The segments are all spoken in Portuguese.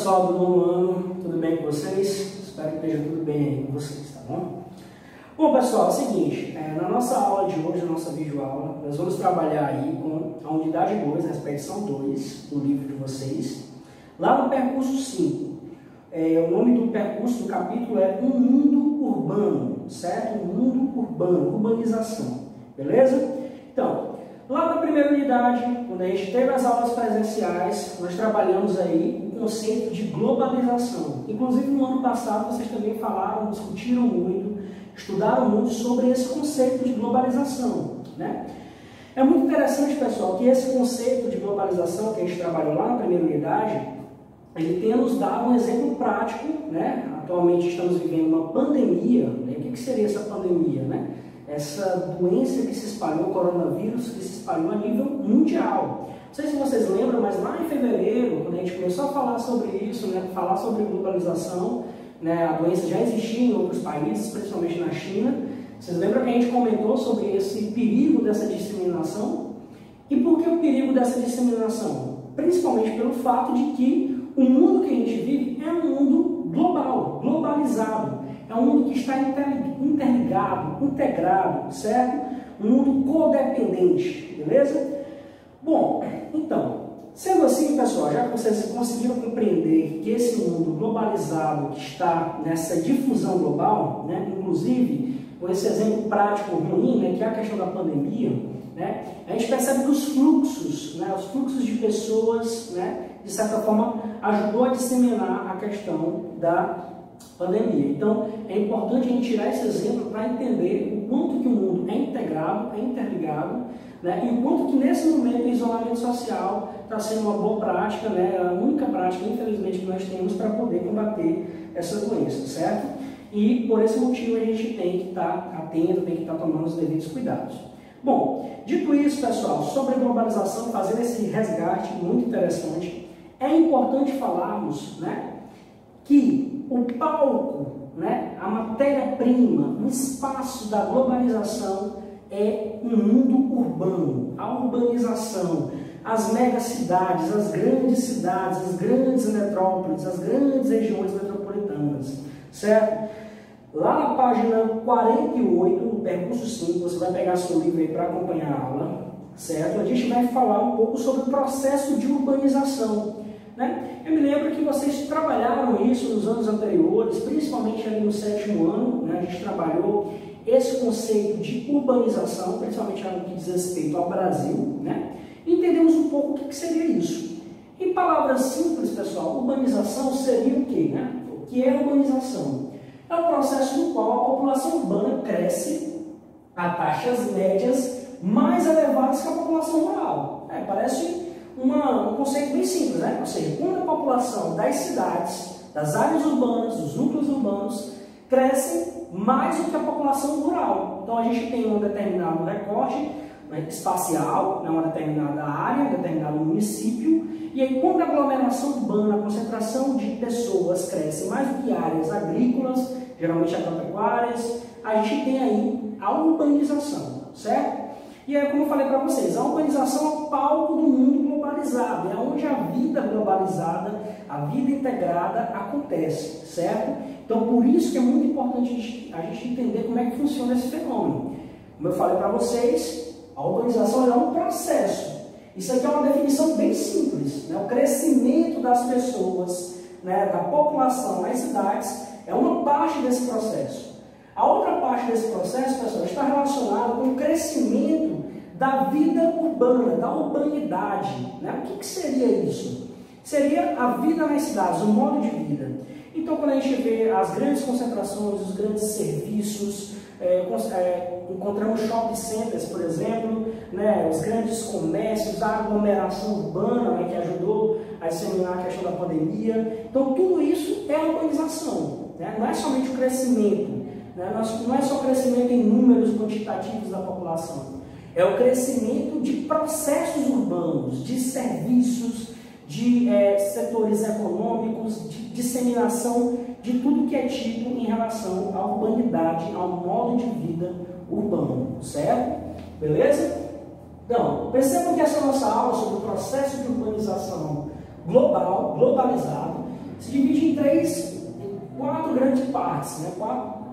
pessoal do nono ano, tudo bem com vocês? Espero que esteja tudo bem aí com vocês, tá bom? Bom pessoal, é o seguinte, na nossa aula de hoje, na nossa videoaula, nós vamos trabalhar aí com a unidade 2, a expedição 2 do livro de vocês, lá no percurso 5. O nome do percurso do capítulo é Um Mundo Urbano, certo? Um Mundo Urbano, urbanização, beleza? Então, lá na primeira unidade, quando a gente teve as aulas presenciais, nós trabalhamos aí o conceito de globalização. Inclusive, no ano passado, vocês também falaram, discutiram muito, estudaram muito sobre esse conceito de globalização, né? É muito interessante, pessoal, que esse conceito de globalização que a gente trabalhou lá na primeira unidade, ele tem nos dado um exemplo prático, né? Atualmente estamos vivendo uma pandemia, né? O que seria essa pandemia, né? Essa doença que se espalhou, o coronavírus, que se espalhou a nível mundial. Não sei se vocês lembram, mas lá em fevereiro, quando a gente começou a falar sobre isso, né? Falar sobre globalização, né? A doença já existia em outros países, principalmente na China. Vocês lembram que a gente comentou sobre esse perigo dessa disseminação? E por que o perigo dessa disseminação? Principalmente pelo fato de que o mundo que a gente vive é um mundo global, globalizado. É um mundo que está interligado, integrado, certo? Um mundo codependente, beleza? Bom, então, sendo assim, pessoal, já que vocês conseguiram compreender que esse mundo globalizado que está nessa difusão global, né, inclusive com esse exemplo prático ruim, né, que é a questão da pandemia, né, a gente percebe que os fluxos de pessoas, né, de certa forma, ajudou a disseminar a questão da pandemia. Então, é importante a gente tirar esse exemplo para entender o quanto que o mundo é integrado, é interligado, né, e o quanto que nesse momento o isolamento social está sendo uma boa prática, né, a única prática, infelizmente, que nós temos para poder combater essa doença, certo? E por esse motivo a gente tem que estar atento, tem que estar tomando os devidos cuidados. Bom, dito isso, pessoal, sobre a globalização, fazendo esse resgate muito interessante, é importante falarmos, né, que o palco, né, a matéria-prima, o espaço da globalização é um mundo urbano, a urbanização, as megacidades, as grandes metrópoles, as grandes regiões metropolitanas, certo? Lá na página 48, no percurso 5, você vai pegar seu livro aí para acompanhar a aula, certo? A gente vai falar um pouco sobre o processo de urbanização, né? Eu me lembro que vocês trabalharam isso nos anos anteriores, principalmente ali no 7º ano, né? A gente trabalhou esse conceito de urbanização, principalmente no que diz respeito ao Brasil, né? E entendemos um pouco o que seria isso. Em palavras simples, pessoal, urbanização seria o quê, né? O que é urbanização? É um processo no qual a população urbana cresce a taxas médias mais elevadas que a população rural. Parece um conceito bem simples, né? Ou seja, quando a população das cidades, das áreas urbanas, dos núcleos urbanos, cresce mais do que a população rural. Então a gente tem um determinado recorte, né, espacial, né, uma determinada área, um determinado município, e aí quando a aglomeração urbana, a concentração de pessoas cresce mais do que áreas agrícolas, geralmente agropecuárias, a gente tem aí a urbanização, certo? E aí, como eu falei para vocês, a urbanização é o palco do mundo globalizado, é onde a vida globalizada, a vida integrada acontece, certo? Então, por isso que é muito importante a gente entender como é que funciona esse fenômeno. Como eu falei para vocês, a urbanização é um processo. Isso aqui é uma definição bem simples, né? O crescimento das pessoas, né, da população nas cidades é uma parte desse processo. A outra parte desse processo, pessoal, está relacionada com o crescimento da vida urbana, da urbanidade, né? O que seria isso? Seria a vida nas cidades, o modo de vida. Então, quando a gente vê as grandes concentrações, os grandes serviços, encontramos shopping centers, por exemplo, né, os grandes comércios, a aglomeração urbana, né, que ajudou a disseminar a questão da pandemia. Então, tudo isso é a urbanização, né? Não é somente o crescimento, né? Não é só o crescimento em números quantitativos da população, é o crescimento de processos urbanos, de serviços, de setores econômicos, de disseminação de tudo que é tipo em relação à urbanidade, ao modo de vida urbano, certo? Beleza? Então, percebam que essa nossa aula sobre o processo de urbanização global, globalizado, se divide em quatro grandes partes, né?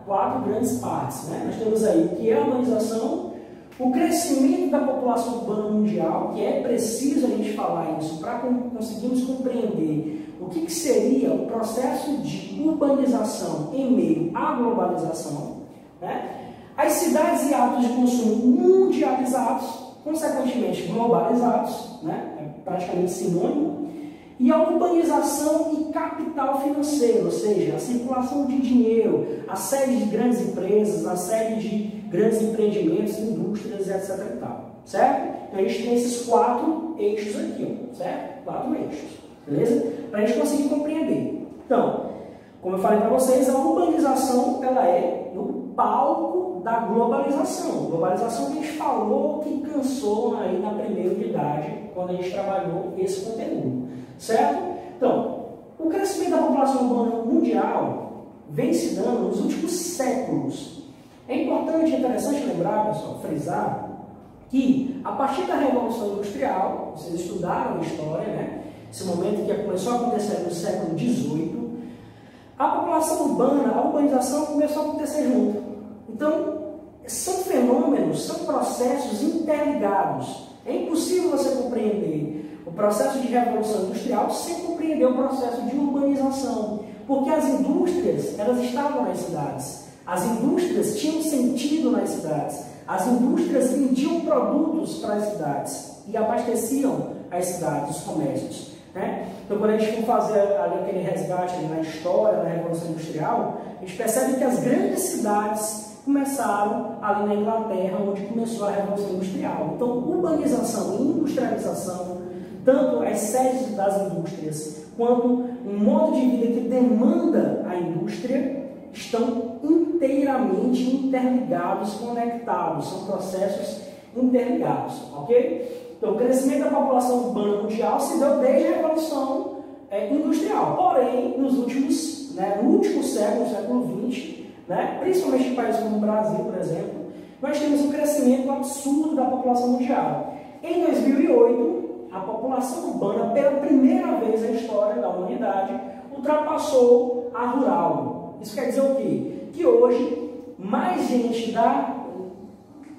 Quatro grandes partes, né? Nós temos aí o que é a urbanização, o crescimento da população urbana mundial, que é preciso a gente falar isso para conseguirmos compreender o que seria o processo de urbanização em meio à globalização, né? As cidades e hábitos de consumo mundializados, consequentemente globalizados, né? É praticamente sinônimo, e a urbanização e capital financeiro, ou seja, a circulação de dinheiro, a sede de grandes empresas, a sede de grandes empreendimentos, indústrias, etc. e tal, certo? Então a gente tem esses quatro eixos aqui, ó, certo? Quatro eixos, beleza? Para a gente conseguir compreender. Então, como eu falei para vocês, a urbanização ela é no palco da globalização. Globalização que a gente falou que cansou aí na primeira unidade, quando a gente trabalhou esse conteúdo. Certo? Então, o crescimento da população urbana mundial vem se dando nos últimos séculos. É importante e interessante lembrar, pessoal, frisar, que a partir da Revolução Industrial, vocês estudaram a história, né? Esse momento que começou a acontecer no século XVIII, a população urbana, a urbanização começou a acontecer junto. Então, são fenômenos, são processos interligados. É impossível você compreender o processo de revolução industrial sem compreender o processo de urbanização, porque as indústrias, elas estavam nas cidades, as indústrias tinham sentido nas cidades, as indústrias vendiam produtos para as cidades e abasteciam as cidades, os comércios, né? Então, quando a gente for fazer ali aquele resgate ali na história da revolução industrial, a gente percebe que as grandes cidades começaram ali na Inglaterra, onde começou a revolução industrial. Então, urbanização e industrialização, tanto as sedes das indústrias quanto um modo de vida que demanda a indústria, estão inteiramente interligados, conectados, são processos interligados, ok? Então, o crescimento da população urbana mundial se deu desde a Revolução Industrial, porém, no último século, século XX, né, principalmente em países como o Brasil, por exemplo, nós temos um crescimento absurdo da população mundial. Em 2008, a população urbana, pela primeira vez na história da humanidade, ultrapassou a rural. Isso quer dizer o quê? Que hoje, mais gente da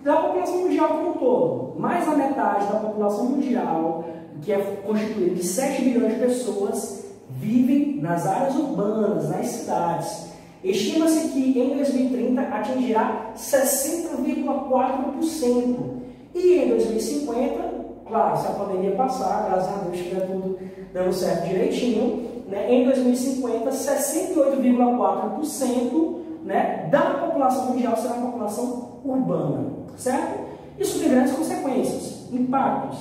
população mundial como um todo, mais da metade da população mundial, que é constituída de 7 bilhões de pessoas, vivem nas áreas urbanas, nas cidades. Estima-se que em 2030 atingirá 60,4%. E em 2050, claro, se a pandemia passar, graças a Deus estiver tudo dando certo direitinho, né, em 2050, 68,4%, né, da população mundial será uma população urbana, certo? Isso tem grandes consequências, impactos,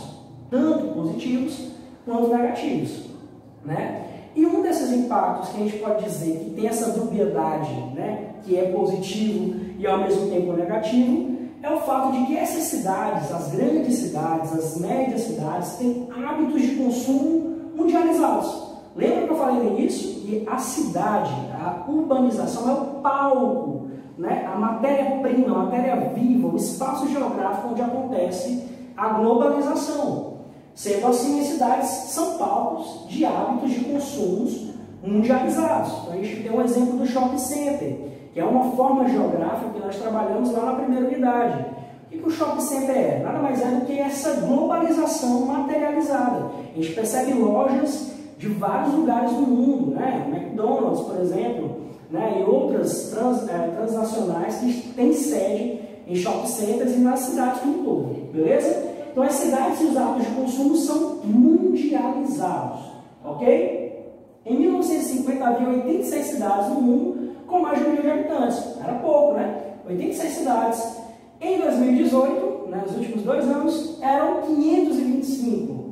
tanto positivos quanto negativos, né? E um desses impactos que a gente pode dizer que tem essa dubiedade, né, que é positivo e ao mesmo tempo negativo, é o fato de que essas cidades, as grandes cidades, as médias cidades, têm hábitos de consumo mundializados. Lembra que eu falei no início? Que a cidade, a urbanização é o palco, né? A matéria-prima, a matéria viva, o espaço geográfico onde acontece a globalização. Sendo assim, as cidades são palcos de hábitos de consumos mundializados. Então, a gente tem um exemplo do shopping center, que é uma forma geográfica que nós trabalhamos lá na primeira unidade. O que o shopping center é? Nada mais é do que essa globalização materializada. A gente percebe lojas de vários lugares do mundo, né? McDonald's, por exemplo, né? E outras transnacionais que têm sede em shopping centers e nas cidades como um todo, beleza? Então as cidades e os hábitos de consumo são mundializados, ok? Em 1950 havia 86 cidades no mundo com mais de 1 milhão de habitantes. Era pouco, né? 86 cidades. Em 2018, né, nos últimos 2 anos, eram 525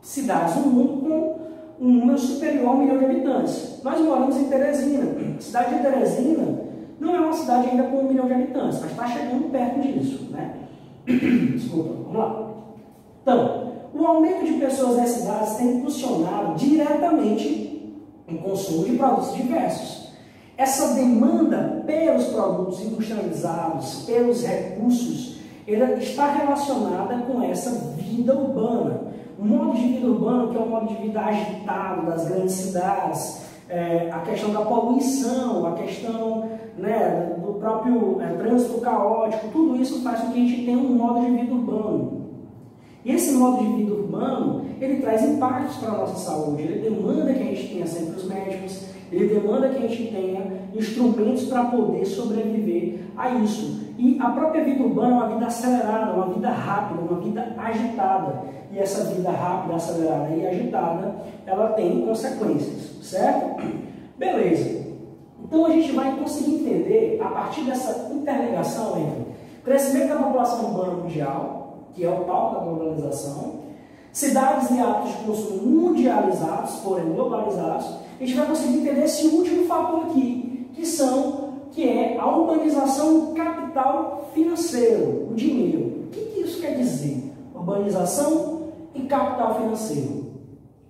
cidades no mundo com um número superior a 1 milhão de habitantes. Nós moramos em Teresina. A cidade de Teresina não é uma cidade ainda com 1 milhão de habitantes, mas está chegando perto disso, né? Desculpa, vamos lá. Então, o aumento de pessoas nas cidades tem impulsionado diretamente o consumo de produtos diversos. Essa demanda pelos produtos industrializados, pelos recursos, ela está relacionada com essa vida urbana. O modo de vida urbano, que é o modo de vida agitado das grandes cidades, a questão da poluição, a questão, né, do próprio trânsito caótico, tudo isso faz com que a gente tenha um modo de vida urbano. E esse modo de vida urbano, ele traz impactos para a nossa saúde, ele demanda que a gente tenha sempre os médicos, ele demanda que a gente tenha instrumentos para poder sobreviver a isso. E a própria vida urbana é uma vida acelerada, uma vida rápida, uma vida agitada. E essa vida rápida, acelerada e agitada, ela tem consequências, certo? Beleza. Então a gente vai conseguir entender, a partir dessa interligação entre o crescimento da população urbana mundial, que é o palco da globalização, cidades e hábitos de consumo mundializados, porém globalizados, a gente vai conseguir entender esse último fator aqui, que é a urbanização do capital financeiro, o dinheiro. O que isso quer dizer? Urbanização e capital financeiro.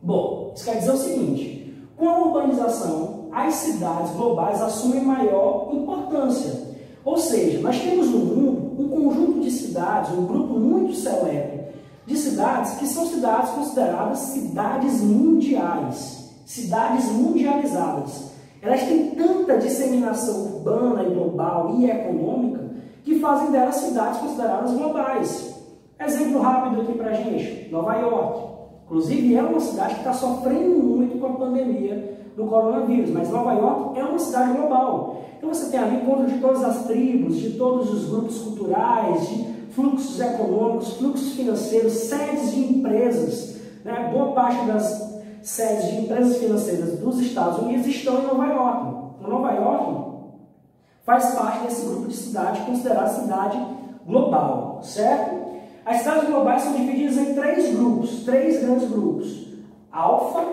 Bom, isso quer dizer o seguinte: com a urbanização, as cidades globais assumem maior importância. Ou seja, nós temos no mundo um conjunto de cidades, um grupo muito seleto de cidades que são cidades consideradas cidades mundiais, cidades mundializadas. Elas têm tanta disseminação urbana e global e econômica que fazem delas cidades consideradas globais. Exemplo rápido aqui para a gente, Nova York. Inclusive, é uma cidade que está sofrendo muito com a pandemia do coronavírus, mas Nova York é uma cidade global. Então você tem ali encontro de todas as tribos, de todos os grupos culturais, de fluxos econômicos, fluxos financeiros, sedes de empresas, né? Boa parte das sedes de empresas financeiras dos Estados Unidos estão em Nova York. Então, Nova York faz parte desse grupo de cidade considerada cidade global, certo? As cidades globais são divididas em três grupos, três grandes grupos: alfa,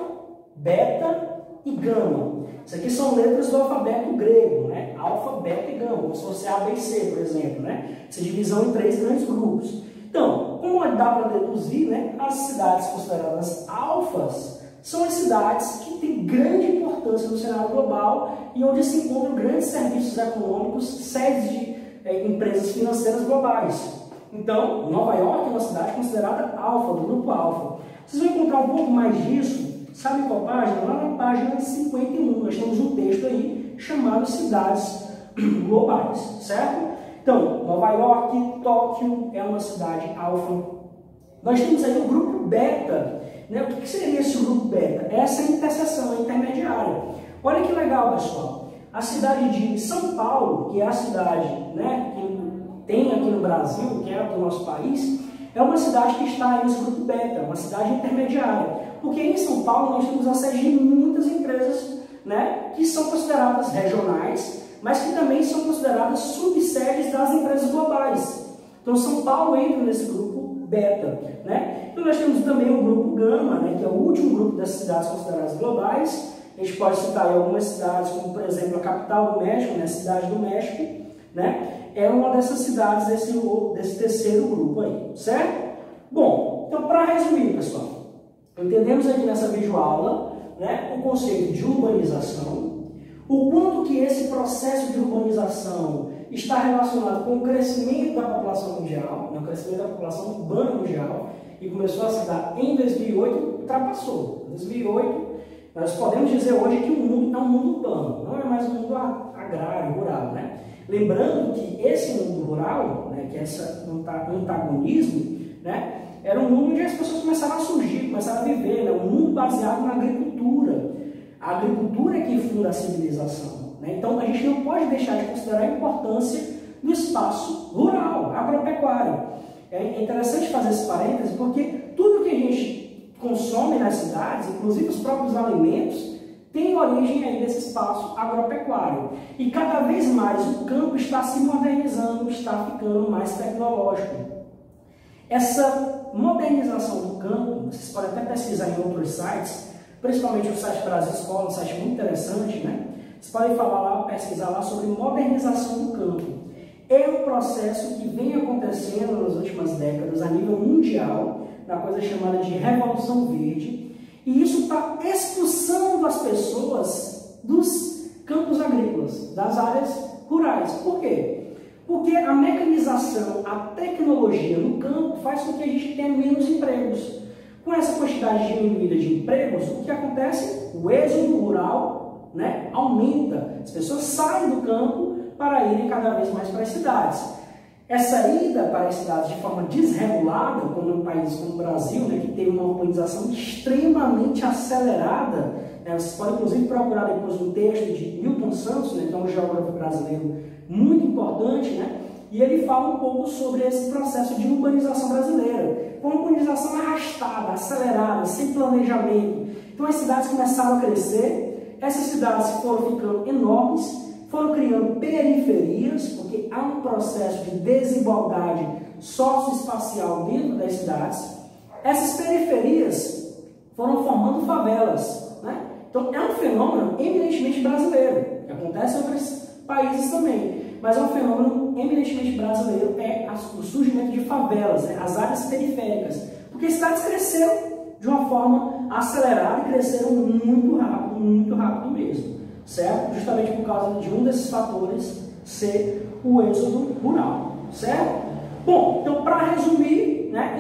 beta e gama. Isso aqui são letras do alfabeto grego, né? Alfa, beta e gama, como se fosse A, B e C, por exemplo, né? Essa divisão em três grandes grupos. Então, como dá para deduzir, né? As cidades consideradas alfas são as cidades que têm grande importância no cenário global e onde se encontram grandes serviços econômicos, sedes de empresas financeiras globais. Então, Nova York é uma cidade considerada alfa, do grupo alfa. Vocês vão encontrar um pouco mais disso, sabe qual página? Lá na página 51, nós temos um texto aí chamado Cidades Globais, certo? Então, Nova York, Tóquio é uma cidade alfa. Nós temos aí o grupo beta, né? O que seria esse grupo beta? Essa é a interseção, a intermediária. Olha que legal, pessoal. A cidade de São Paulo, que é a cidade, né, que tem aqui no Brasil, que é do nosso país, é uma cidade que está aí nesse grupo beta, uma cidade intermediária. Porque em São Paulo nós temos a sede de muitas empresas, né, que são consideradas regionais, mas que também são consideradas subsedes das empresas globais. Então São Paulo entra nesse grupo beta, né? Então nós temos também o grupo gama, né, que é o último grupo das cidades consideradas globais. A gente pode citar aí algumas cidades, como por exemplo a capital do México, né, a cidade do México, né? É uma dessas cidades desse terceiro grupo aí, certo? Bom, então para resumir, pessoal, entendemos aqui nessa videoaula, né, o conceito de urbanização, o quanto que esse processo de urbanização está relacionado com o crescimento da população mundial, né, o crescimento da população urbana mundial, e começou a se dar em 2008, ultrapassou. Em 2008, nós podemos dizer hoje que o mundo é um mundo urbano, não é mais um mundo agrário, rural, né? Lembrando que esse mundo rural, né, que é esse antagonismo, né, era um mundo onde as pessoas começaram a surgir, começaram a viver, né, um mundo baseado na agricultura. A agricultura é que funda a civilização, né? Então a gente não pode deixar de considerar a importância do espaço rural, agropecuário. É interessante fazer esse parêntese porque tudo que a gente consome nas cidades, inclusive os próprios alimentos, tem origem aí desse espaço agropecuário. E cada vez mais o campo está se modernizando, está ficando mais tecnológico. Essa modernização do campo, vocês podem até pesquisar em outros sites, principalmente o site Brasil Escola, um site muito interessante, né? Vocês podem pesquisar lá sobre modernização do campo. É um processo que vem acontecendo nas últimas décadas a nível mundial, na coisa chamada de Revolução Verde, e isso está expulsando as pessoas dos campos agrícolas, das áreas rurais. Por quê? Porque a mecanização, a tecnologia no campo faz com que a gente tenha menos empregos. Com essa quantidade diminuída de empregos, o que acontece? O êxodo rural né, aumenta. As pessoas saem do campo para irem cada vez mais para as cidades. Essa ida para as cidades de forma desregulada, como em países como o Brasil, né, que teve uma urbanização extremamente acelerada, né, vocês podem inclusive procurar depois um texto de Milton Santos, né, que é um geógrafo brasileiro muito importante, né, e ele fala um pouco sobre esse processo de urbanização brasileira. Uma urbanização arrastada, acelerada, sem planejamento. Então as cidades começaram a crescer, essas cidades foram ficando enormes, foram criando periferias, porque há um processo de desigualdade socioespacial dentro das cidades. Essas periferias foram formando favelas, né? Então é um fenômeno eminentemente brasileiro, que acontece em outros países também, mas é um fenômeno eminentemente brasileiro, o surgimento de favelas, né? As áreas periféricas, porque as cidades cresceram de uma forma acelerada e cresceram muito rápido mesmo. Certo? Justamente por causa de um desses fatores ser o êxodo rural, certo? Bom, então para resumir, né,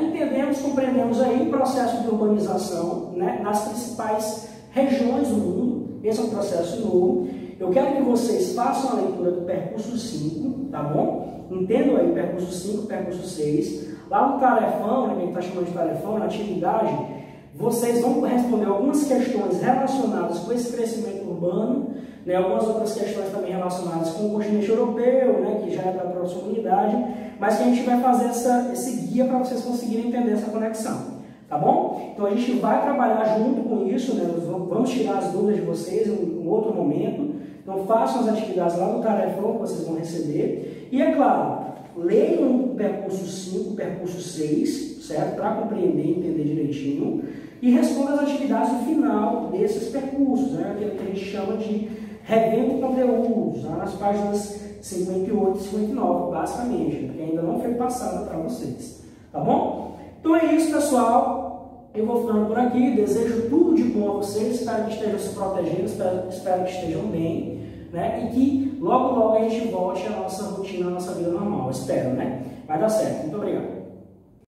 compreendemos aí o processo de urbanização, né, nas principais regiões do mundo. Esse é um processo novo. Eu quero que vocês façam a leitura do percurso 5, tá bom? Entendam aí o percurso 5, o percurso 6. Lá no tarefão, né, que a gente está chamando de tarefão, na atividade, vocês vão responder algumas questões relacionadas com esse crescimento urbano, né, algumas outras questões também relacionadas com o continente europeu, né, que já é da próxima unidade, mas que a gente vai fazer esse guia para vocês conseguirem entender essa conexão, tá bom? Então a gente vai trabalhar junto com isso, né, vamos tirar as dúvidas de vocês em um outro momento, então façam as atividades lá no tarefão que vocês vão receber, e é claro, leiam o percurso 5, o percurso 6, certo? Para compreender e entender direitinho, e respondam as atividades no final desses percursos, né? Aquilo que a gente chama de revendo conteúdos, né? Nas páginas 58 e 59, basicamente, porque ainda não foi passada para vocês, tá bom? Então é isso, pessoal, eu vou ficando por aqui, desejo tudo de bom a vocês, espero que estejam se protegendo, espero que estejam bem, né? E que logo a gente volte à nossa rotina, à nossa vida normal, espero, né? Vai dar certo, muito obrigado.